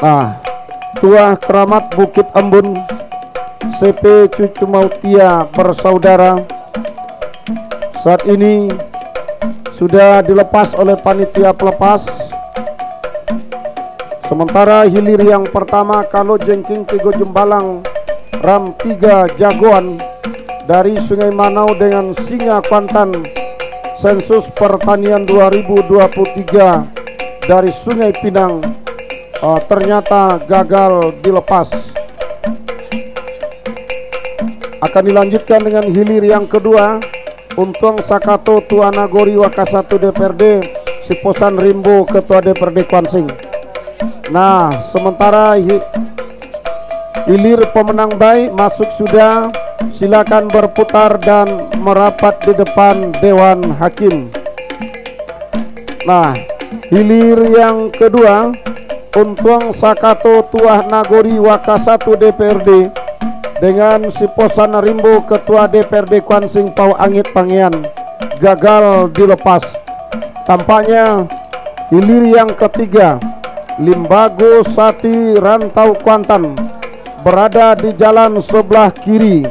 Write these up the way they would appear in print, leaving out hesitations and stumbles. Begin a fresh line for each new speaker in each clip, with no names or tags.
Tuah Keramat Bukit Embun CP Cucu Mautia bersaudara saat ini sudah dilepas oleh panitia pelepas. Sementara hilir yang pertama Kalo Jengking Tigo Jembalang Ram 3 Jagoan dari Sungai Manau dengan Singa Kuantan sensus pertanian 2023 dari Sungai Pinang ternyata gagal dilepas. Akan dilanjutkan dengan hilir yang kedua Untung Sakato Tua Nagori Wakasatu DPRD Siposan Rimbo Ketua DPRD Kwansing. Nah, sementara hilir pemenang baik masuk sudah, silakan berputar dan merapat di depan Dewan Hakim. Nah, hilir yang kedua Untung Sakato Tua Nagori Wakasatu DPRD dengan Siposan Rimbo Ketua DPRD Kwansing Pau Angit Pangean gagal dilepas. Tampaknya hilir yang ketiga Limbago Sati Rantau Kuantan berada di jalan sebelah kiri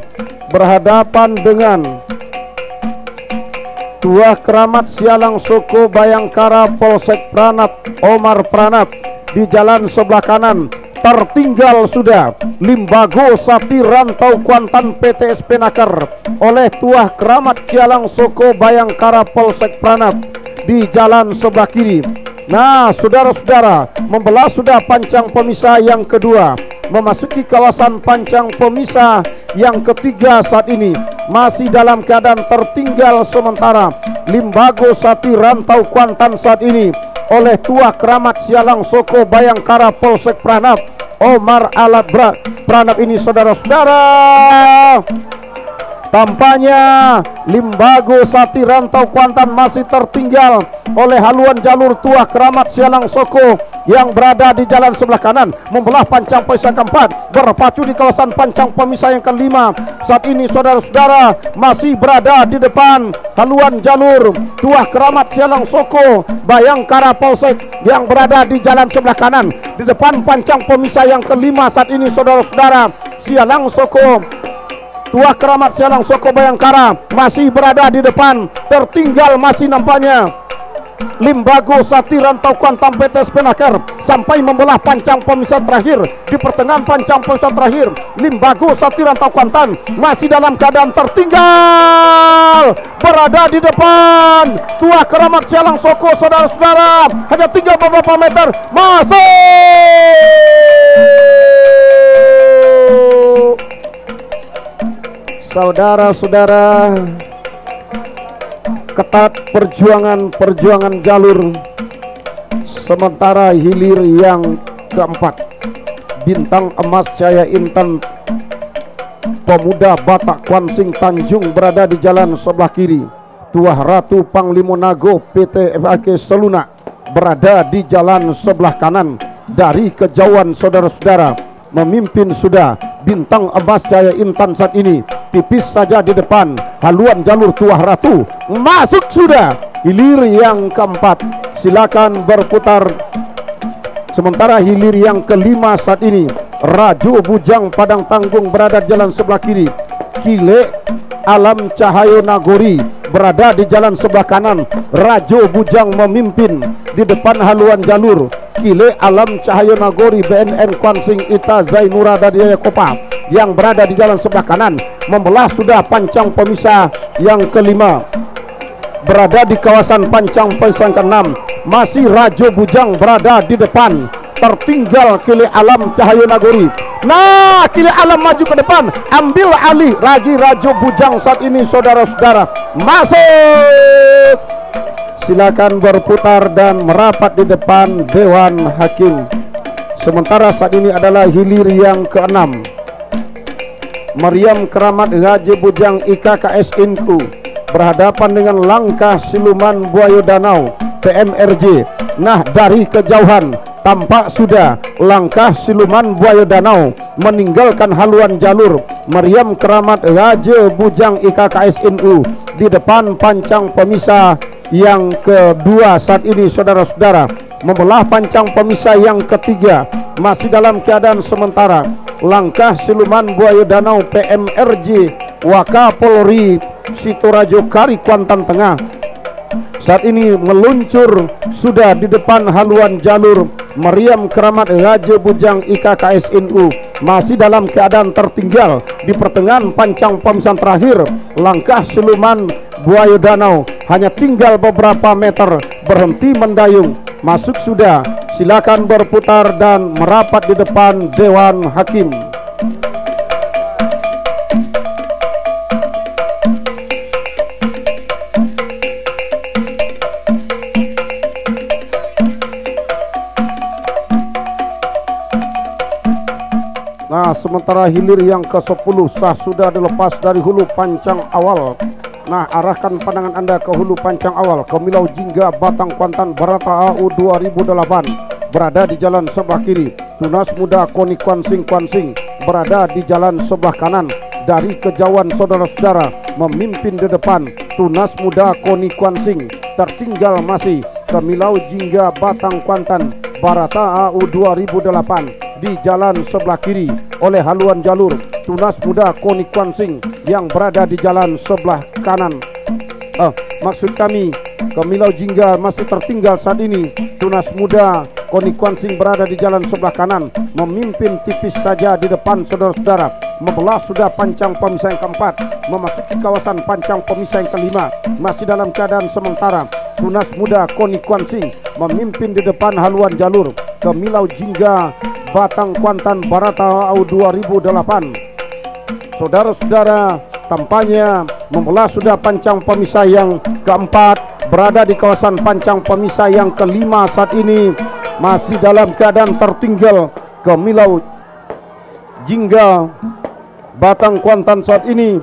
berhadapan dengan Tuah Keramat Sialang Soko Bayangkara Polsek Pranap Omar Pranap di jalan sebelah kanan. Tertinggal sudah Limbago Sati Rantau Kuantan PTSP Nakar oleh Tuah Keramat Sialang Soko Bayangkara Polsek Pranap di jalan sebelah kiri. Nah, saudara-saudara, membelah sudah pancang pemisah yang kedua, memasuki kawasan pancang pemisah yang ketiga. Saat ini masih dalam keadaan tertinggal sementara Limbago Sati Rantau Kuantan saat ini oleh Tuah Keramat Sialang Soko Bayangkara Polsek Pranap Omar Alat Pranap ini, saudara-saudara. Tampaknya Limbago Sati Rantau Kuantan masih tertinggal oleh haluan jalur Tuah Keramat Sialang Soko yang berada di jalan sebelah kanan, membelah pancang pemisah keempat, berpacu di kawasan pancang pemisah yang kelima. Saat ini saudara-saudara masih berada di depan haluan jalur Tuah Keramat Sialang Soko Bayangkara Polsek yang berada di jalan sebelah kanan, di depan pancang pemisah yang kelima. Saat ini saudara-saudara, Sialang Soko Tuah Keramat Sialang Soko Bayangkara masih berada di depan, tertinggal masih nampaknya Limbago Sati Rantau Kuantan PTSP Nakar sampai membelah pancang pemisah terakhir. Di pertengahan pancang pemisah terakhir, Limbago Sati Rantau Kuantan masih dalam keadaan tertinggal berada di depan Tuah Keramat Sialang Soko. Saudara-saudara, hanya tinggal beberapa meter masuk. Saudara-saudara, ketat perjuangan jalur. Sementara hilir yang keempat, Bintang Emas Jaya Intan Pemuda Batak Kwansing Tanjung berada di jalan sebelah kiri. Tuah Ratu Panglima Nago PT FAK Seluna berada di jalan sebelah kanan. Dari kejauhan saudara-saudara, memimpin sudah Bintang Emas Jaya Intan saat ini, tipis saja di depan haluan jalur Tuah Ratu. Masuk sudah hilir yang keempat, silakan berputar. Sementara hilir yang kelima saat ini, Rajo Bujang Padang Tanggung berada di jalan sebelah kiri. Kile Alam Cahayo Nagori berada di jalan sebelah kanan. Rajo Bujang memimpin di depan haluan jalur. Kile Alam Cahayo Nagori BNN Kwansing Ita Zainura Dadiyaya Kopa yang berada di jalan sebelah kanan, membelah sudah pancang pemisah yang kelima. Berada di kawasan pancang pemisah ke-6, masih Rajo Bujang berada di depan, tertinggal Kile Alam Cahayo Nagori. Nah, Kile Alam maju ke depan, ambil alih lagi Rajo Bujang saat ini, saudara-saudara. Masuk, silakan berputar dan merapat di depan Dewan Hakim. Sementara saat ini adalah hilir yang ke-6, Meriam Keramat Haji Bujang IKKS Inku berhadapan dengan Langkah Siluman Buaya Danau PMRJ. Nah, dari kejauhan tampak sudah Langkah Siluman Buaya Danau meninggalkan haluan jalur Meriam Keramat Haji Bujang IKKS Inku di depan pancang pemisah yang kedua saat ini, saudara-saudara. Membelah pancang pemisah yang ketiga, masih dalam keadaan sementara. Langkah siluman buaya danau PMRJ Wakapolri Sitorajo Kari Kuantan Tengah saat ini meluncur sudah di depan haluan jalur Meriam Keramat Raja Bujang IKKSNU, masih dalam keadaan tertinggal di pertengahan pancang pemisahan terakhir. Langkah siluman buaya danau hanya tinggal beberapa meter berhenti mendayung. Masuk sudah, silakan berputar dan merapat di depan Dewan Hakim. Nah, sementara hilir yang ke-10 sah sudah dilepas dari hulu pancang awal. Nah, arahkan pandangan Anda ke hulu pancang awal, ke Milau Jingga Batang Kuantan Barata AU 2008 berada di jalan sebelah kiri. Tunas muda Koni Kwansing berada di jalan sebelah kanan. Dari kejauhan saudara-saudara memimpin di depan Tunas muda Koni Kwansing, tertinggal masih ke Milau Jingga Batang Kuantan Barata AU 2008 di jalan sebelah kiri oleh haluan jalur Tunas muda Koni Kwansing yang berada di jalan sebelah kanan. Maksud kami ke Milau Jingga masih tertinggal saat ini. Tunas muda Koni Kwansing berada di jalan sebelah kanan, memimpin tipis saja di depan saudara-saudara. Membelah sudah pancang pemisah yang keempat, memasuki kawasan pancang pemisah yang kelima. Masih dalam keadaan sementara, Tunas muda Koni Kwansing memimpin di depan haluan jalur ke Milau Jingga Batang Kuantan Barata AU 2008. Saudara-saudara, tampaknya membelah sudah pancang pemisah yang keempat, berada di kawasan pancang pemisah yang kelima saat ini. Masih dalam keadaan tertinggal ke Milau Jingga Batang Kuantan saat ini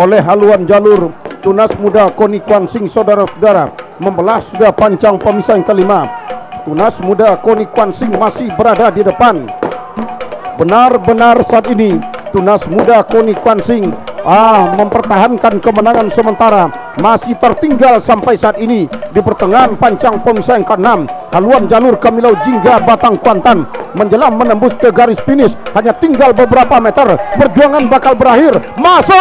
oleh haluan jalur Tunas muda Koni Kwansing. Saudara-saudara, membelah sudah pancang pemisah yang kelima. Tunas muda Koni Kwansing masih berada di depan. Benar-benar saat ini Tunas muda Koni Kwansing mempertahankan kemenangan sementara, masih tertinggal sampai saat ini di pertengahan pancang pemisah yang ke-6. Haluan jalur ke Milau Jingga Batang Kuantan menjelang menembus ke garis finish, hanya tinggal beberapa meter. Perjuangan bakal berakhir. Masuk!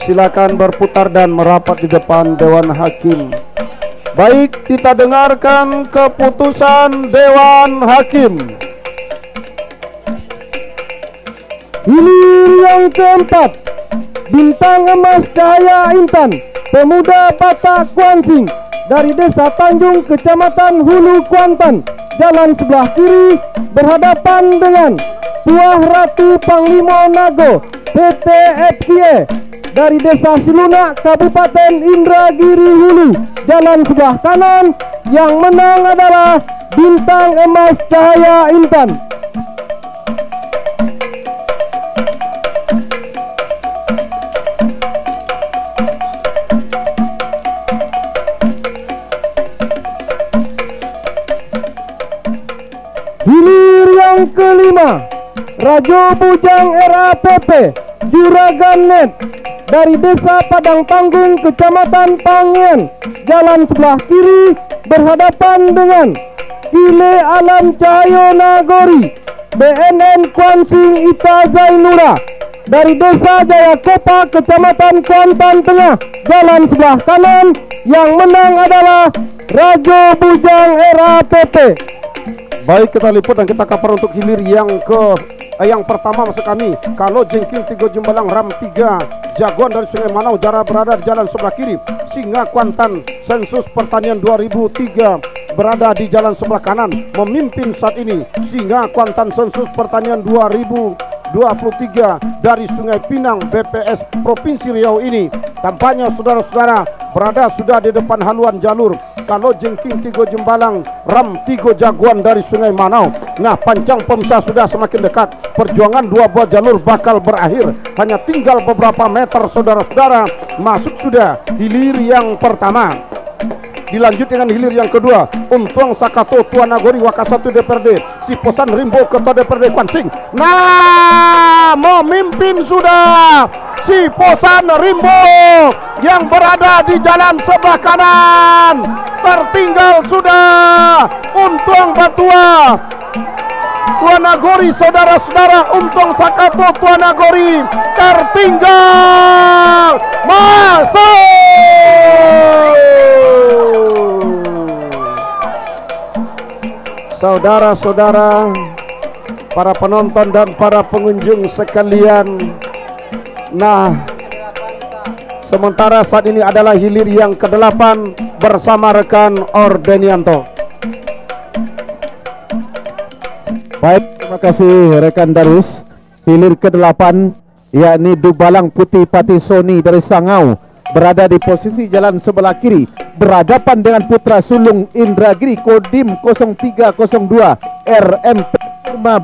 Silakan berputar dan merapat di depan Dewan Hakim. Baik, kita dengarkan keputusan Dewan Hakim.
Hilir yang keempat, Bintang Emas Cahaya Intan, pemuda Batak Kwansing dari Desa Tanjung, Kecamatan Hulu Kuantan, jalan sebelah kiri berhadapan dengan Tuah Ratu Panglima Nago PT FKE dari Desa Silunak, Kabupaten Indragiri Hulu, jalan sebelah kanan. Yang menang adalah Bintang Emas Cahaya Intan. Hilir yang kelima, Rajo Bujang RAPP Juragan Net dari Desa Padang Tanggung, Kecamatan Pangian, jalan sebelah kiri berhadapan dengan Kile Alam Cahyo Nagori BNN Kwansing Ita Zainura dari Desa Jayakopa, Kecamatan Kuantan Tengah, jalan sebelah kanan. Yang menang adalah Rajo Bujang RAPP.
Baik, kita liput dan kita kapar untuk hilir yang pertama maksud kami. Kalau Jengking 3 Jembalang Ram 3 Jagoan dari Sungai Manau Jara berada di jalan sebelah kiri. Singa Kuantan Sensus Pertanian 2003 berada di jalan sebelah kanan, memimpin saat ini. Singa Kuantan Sensus Pertanian 2023 dari Sungai Pinang BPS Provinsi Riau ini. Tampaknya saudara-saudara berada sudah di depan haluan jalur. Kalau Jengking 3 Jembalang Ram 3 Jagoan dari Sungai Manau. Nah, pancang pemisah sudah semakin dekat. Perjuangan dua buah jalur bakal berakhir, hanya tinggal beberapa meter saudara-saudara. Masuk sudah hilir yang pertama, dilanjut dengan hilir yang kedua. Untuang Sakato Tuan Nagori Wakasatu DPRD, Siposan Rimbo Ketua DPRD Kwansing. Nah, memimpin sudah si Posan Rimbo yang berada di jalan sebelah kanan. Tertinggal sudah Untung Batua Tuan Nagori, saudara-saudara. Untung Sakato Tuan Nagori tertinggal masuk. Saudara-saudara, para penonton dan para pengunjung sekalian, nah, sementara saat ini adalah hilir yang ke-8 bersama rekan Ordenianto.
Baik, terima kasih rekan Darus. Hilir ke-8 yakni Dubalang Putih Patisoni dari Sangau berada di posisi jalan sebelah kiri, berhadapan dengan Putra Sulung Indragiri Kodim 0302 RMP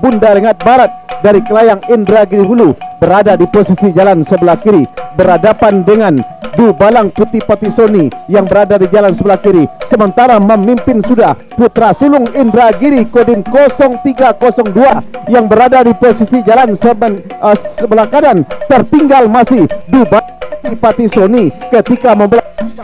Bunda Rengat Barat dari Kelayang Indragiri Hulu berada di posisi jalan sebelah kiri, berhadapan dengan Dubalang Putih Patisoni yang berada di jalan sebelah kiri. Sementara memimpin sudah Putra Sulung Indragiri Kodim 0302 yang berada di posisi jalan sebelah kanan. Tertinggal masih Dubalang Putih Patisoni ketika membelakang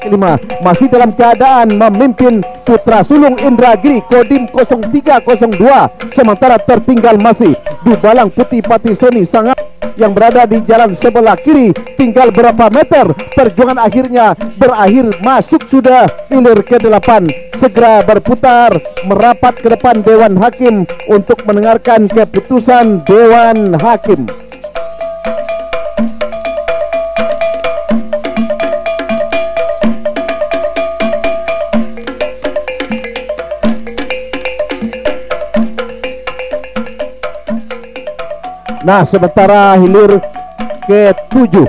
kelima, masih dalam keadaan memimpin Putra Sulung Indragiri Kodim 0302. Sementara tertinggal masih Dubalang Putih Patisoni sangat yang berada di jalan sebelah kiri. Tinggal berapa meter perjuangan akhirnya berakhir, masuk sudah hilir ke-8. Segera berputar merapat ke depan Dewan Hakim untuk mendengarkan keputusan Dewan Hakim. Nah, sementara hilir ke-7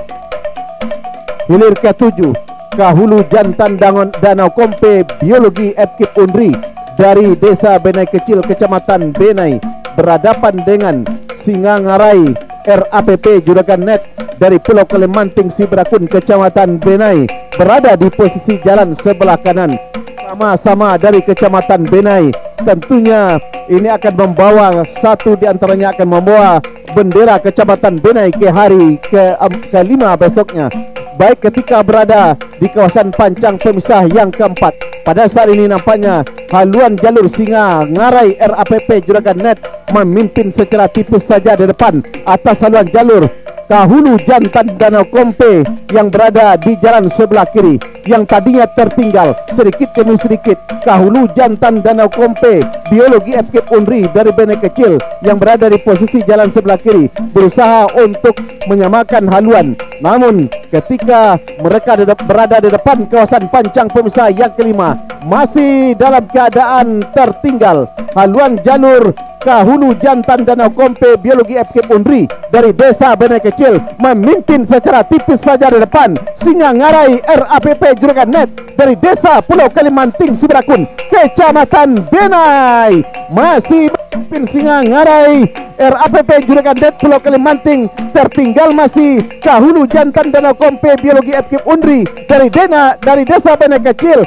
Kahulu Jantan Danau Kompe Biologi FKIP Unri dari Desa Benai Kecil Kecamatan Benai berhadapan dengan Singa Ngarai RAPP Juragan Net dari Pulau Kalimanting Sibrakun Kecamatan Benai berada di posisi jalan sebelah kanan. Sama-sama dari Kecamatan Benai. Tentunya ini akan membawa, satu di antaranya akan membawa bendera Kecamatan Benai ke hari ke-5 besoknya. Baik ketika berada di kawasan pancang pemisah yang keempat. Pada saat ini nampaknya haluan jalur Singa Ngarai RAPP Juragan Net memimpin secara tipis saja di depan atas haluan jalur Kahulu Jantan Danau Kompe yang berada di jalan sebelah kiri, yang tadinya tertinggal sedikit demi sedikit. Kahulu Jantan Danau Kompe Biologi FKIP Unri dari Benai Kecil yang berada di posisi jalan sebelah kiri berusaha untuk menyamakan haluan. Namun ketika mereka berada di depan kawasan pancang pemisah yang kelima, masih dalam keadaan tertinggal. Haluan jalur Kahulu Jantan Danau Kompe Biologi FKIP Unri dari Desa Benai Kecil memimpin secara tipis saja di depan. Singa Ngarai RAPP Juragan Net dari Desa Pulau Kalimanting Sibrakun Kecamatan Benai masih memimpin. Singa Ngarai RAPP Juragan Net Pulau Kalimanting. Tertinggal masih Kahulu Jantan Danau Kompe Biologi FKIP Unri dari Desa Benai Kecil.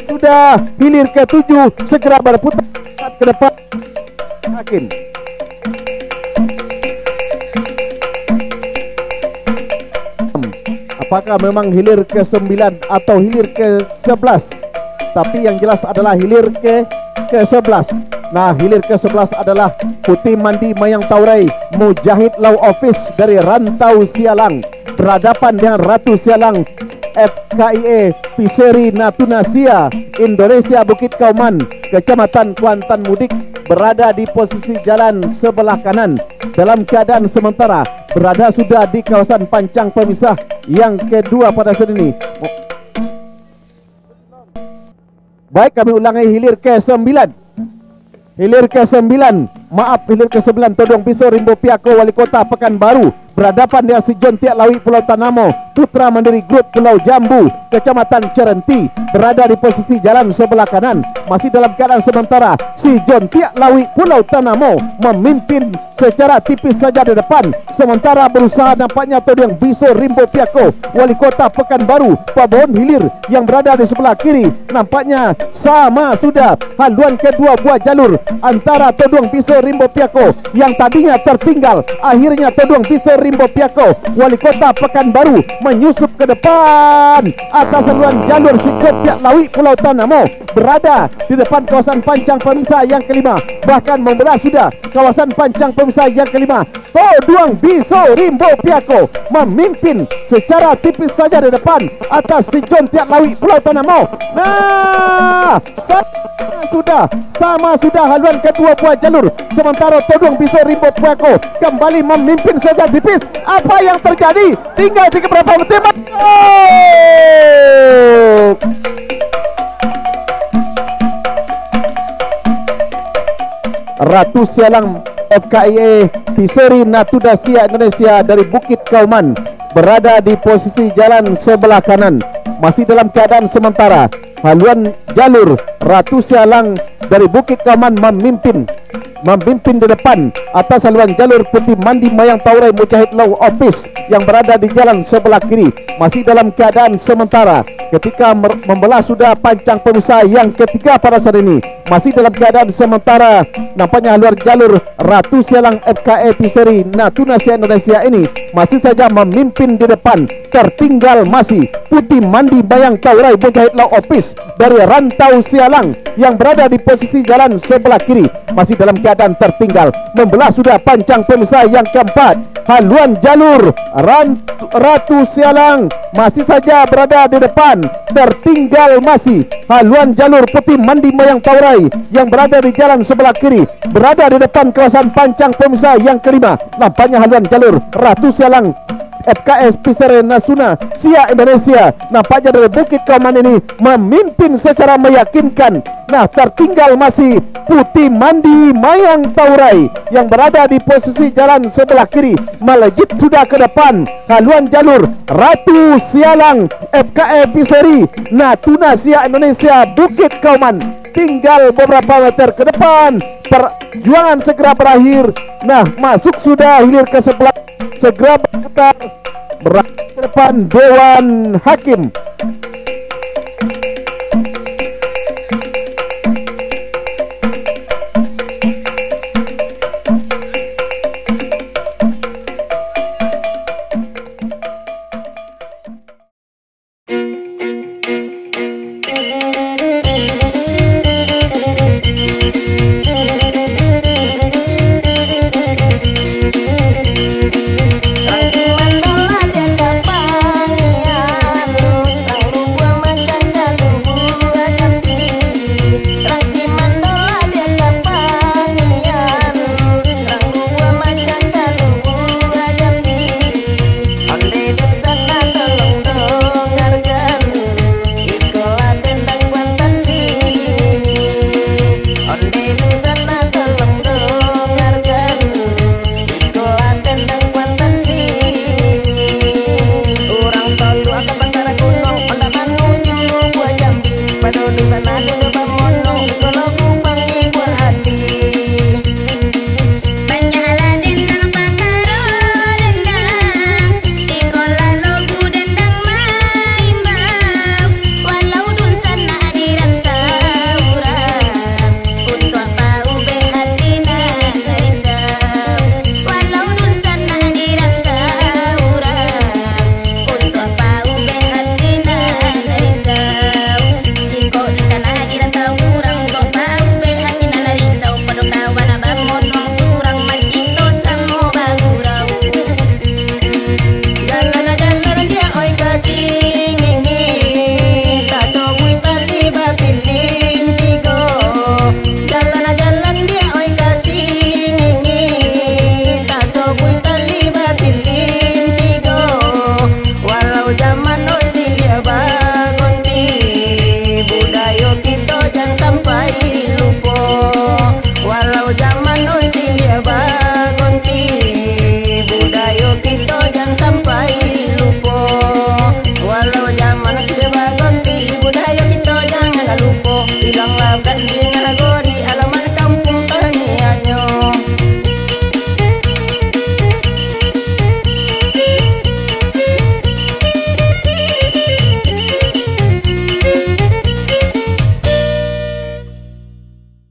Sudah hilir ke-7, segera berputar ke depan Hakim. Apakah memang hilir ke-9 atau hilir ke-11? Tapi yang jelas adalah hilir ke-11. Nah, hilir ke-11 adalah Putih Mandi Mayang Taurai Mujahid Law Office dari Rantau Sialang berhadapan dengan Ratu Sialang FKIE Piseri Natuna Sia Indonesia Bukit Kauman Kecamatan Kuantan Mudik berada di posisi jalan sebelah kanan dalam keadaan sementara berada sudah di kawasan pancang pemisah yang kedua pada saat ini. Baik, kami ulangi hilir ke-9. Hilir ke-9 Todong Biso Rimbo Piako Wali Kota Pekanbaru berhadapan dengan si John Tiak Lawi Pulau Tanamo Putra Mandiri Grup Pulau Jambu Kecamatan Cerenti berada di posisi jalan sebelah kanan. Masih dalam keadaan sementara si John Tiak Lawi Pulau Tanamo memimpin secara tipis saja di depan. Sementara berusaha nampaknya Todong Biso Rimbo Piako Wali Kota Pekanbaru Pabon Hilir yang berada di sebelah kiri. Nampaknya sama sudah haluan kedua buah jalur antara Todong Biso Rimbo Piako yang tadinya tertinggal. Akhirnya Todong Biso Rimbo Piako, Wali Kota Pekanbaru menyusup ke depan atas saluran jalur Siketiak Lawi Pulau Tanamo, berada di depan kawasan pancang pemirsa yang kelima, bahkan membelah sudah kawasan pancang pemirsa yang kelima. Toduang Biso Rimbo Piako memimpin secara tipis saja di depan atas si John Tiak Lawi Pulau Tanamo. Nah, sama sudah haluan kedua buah jalur, sementara Toduang Biso Rimbo Piako kembali memimpin saja tipis. Apa yang terjadi? Tinggal di beberapa menit. Ratu Sialang FKIA Piseri Natuna Sia Indonesia dari Bukit Kauman berada di posisi jalan sebelah kanan, masih dalam keadaan sementara. Haluan jalur Ratu Sialang dari Bukit Kauman memimpin di depan atas haluan jalur Putih Mandi Mayang Taurai Mujahid Law Office yang berada di jalan sebelah kiri, masih dalam keadaan sementara. Ketika membelah sudah pancang pemirsa yang ketiga pada saat ini, masih dalam keadaan sementara. Nampaknya haluan jalur Ratu Sialang FKE Piseri Natuna Sia Indonesia ini masih saja memimpin di depan. Tertinggal masih Putih Mandi Mayang Taurai Mujahid Law Office dari Rantau Sialang yang berada di posisi jalan sebelah kiri, masih dalam keadaan tertinggal. Membelah sudah pancang pemirsa yang keempat. Haluan jalur Ratu Sialang masih saja berada di depan. Tertinggal masih haluan jalur Putih Mandi Mayang Taurai yang berada di jalan sebelah kiri, berada di depan kawasan pancang pemirsa yang kelima. Nampaknya haluan jalur Ratu Sialang FKS Piseri Natuna Sia Indonesia nampaknya dari Bukit Kauman ini memimpin secara meyakinkan. Nah, tertinggal masih Putih Mandi Mayang Taurai yang berada di posisi jalan sebelah kiri, melejit sudah ke depan. Haluan jalur Ratu Sialang FKE Piseri Natuna Sia Indonesia Bukit Kauman tinggal beberapa meter ke depan. Perjuangan segera berakhir. Nah, masuk sudah hilir ke sebelah, segera berada ke depan Dewan Hakim